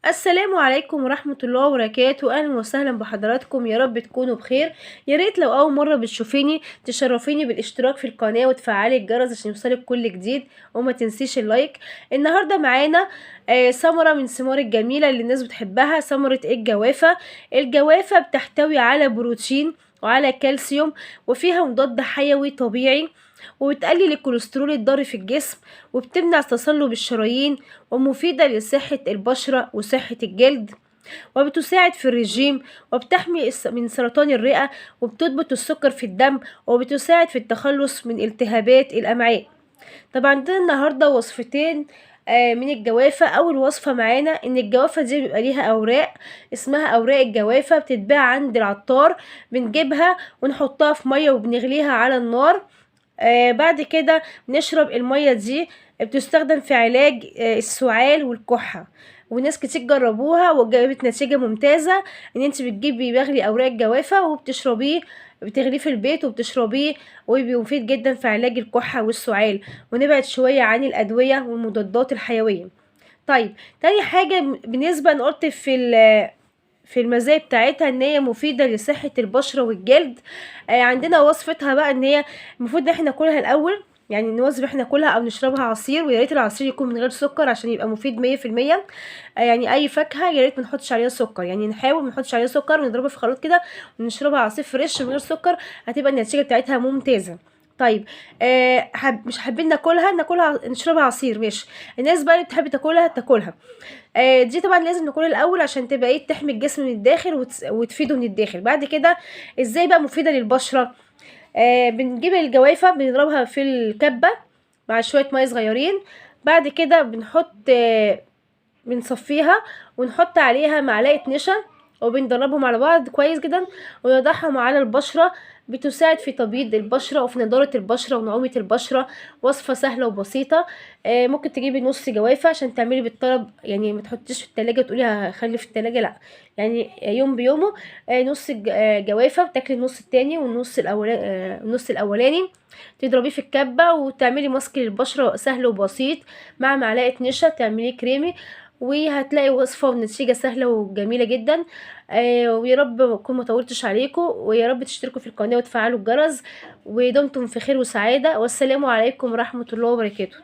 السلام عليكم ورحمة الله وبركاته. أهلا وسهلا بحضراتكم، يا رب تكونوا بخير. يا ريت لو أول مرة بتشوفيني تشرفيني بالاشتراك في القناة وتفعلي الجرس عشان يوصلك كل جديد، وما تنسيش اللايك. النهاردة معانا ثمرة من الثمار الجميلة اللي الناس بتحبها، ثمرة الجوافة. الجوافة بتحتوي على بروتين وعلى كالسيوم، وفيها مضاد حيوي طبيعي، وبتقلل الكوليسترول الضار في الجسم، وبتمنع تصلب الشرايين، ومفيدة لصحة البشرة وصحة الجلد، وبتساعد في الرجيم، وبتحمي من سرطان الرئة، وبتضبط السكر في الدم، وبتساعد في التخلص من التهابات الأمعاء. طبعا عندنا النهاردة وصفتين من الجوافة. أول وصفة معانا إن الجوافة دي بيبقى ليها أوراق اسمها أوراق الجوافة، بتتباع عند العطار. بنجيبها ونحطها في مية وبنغليها على النار. بعد كده نشرب المية دي، بتستخدم في علاج السعال والكحة، وناس كتير جربوها وجابت نتيجة ممتازة. ان انت بتجيبي بغلي اوراق الجوافة وبتشربيه، بتغليه في البيت وبتشربيه، وبيبقى مفيد جدا في علاج الكحة والسعال، ونبعد شوية عن الأدوية والمضادات الحيوية. طيب، تاني حاجة بالنسبة أنا قلت في المزايا بتاعتها ان هي مفيدة لصحة البشرة والجلد. عندنا وصفتها بقى ان هي المفروض ان احنا ناكلها الاول، يعني نوظف احنا ناكلها او نشربها عصير، ويا ريت العصير يكون من غير سكر عشان يبقى مفيد 100%. يعني اي فاكهة يا ريت منحطش عليها سكر، يعني نحاول منحطش عليها سكر ونضربها في خلاط كده ونشربها عصير فريش من غير سكر، هتبقى النتيجة بتاعتها ممتازة. طيب، مش حابين ناكلها نشربها عصير، ماشي. الناس بقى اللي بتحب تاكلها دي طبعا لازم ناكلها الاول عشان تبقى تحمي الجسم من الداخل وتفيده من الداخل. بعد كده ازاي بقى مفيده للبشره؟ بنجيب الجوافه بنضربها في الكبه مع شويه ميه صغيرين. بعد كده بنصفيها ونحط عليها معلقه نشا، وبندربهم على بعض كويس جدا ونضعهم على البشرة. بتساعد في تبييض البشرة وفي نضارة البشرة ونعومة البشرة. وصفة سهلة وبسيطة. ممكن تجيبي نص جوافة عشان تعملي بالطلب، يعني ما تحطيش في التلاجة تقولي هخلي في التلاجة، لا، يعني يوم بيومه. نص جوافة بتاكلي النص التاني والنص الأولاني، النص الأولاني تضربيه في الكبة وتعملي ماسك للبشرة سهل وبسيط، مع معلقة نشا تعمليه كريمي، وهتلاقي وصفة ونتيجة سهلة وجميلة جدا. ويا رب اكون مطولتش عليكم، ويا رب تشتركوا في القناة وتفعلوا الجرس، ودمتم في خير وسعادة، والسلام عليكم ورحمة الله وبركاته.